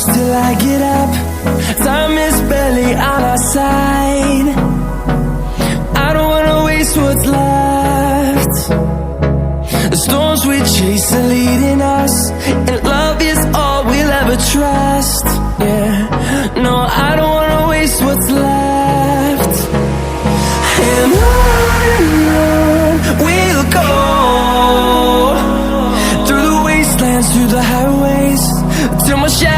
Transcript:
hours till I get up. Time is barely on our side. I don't wanna waste what's left. The storms we chase are leading us, and love is all we'll ever trust. Yeah, no, I don't wanna waste what's left. And on we'll go, through the wastelands, through the highways, till my shadow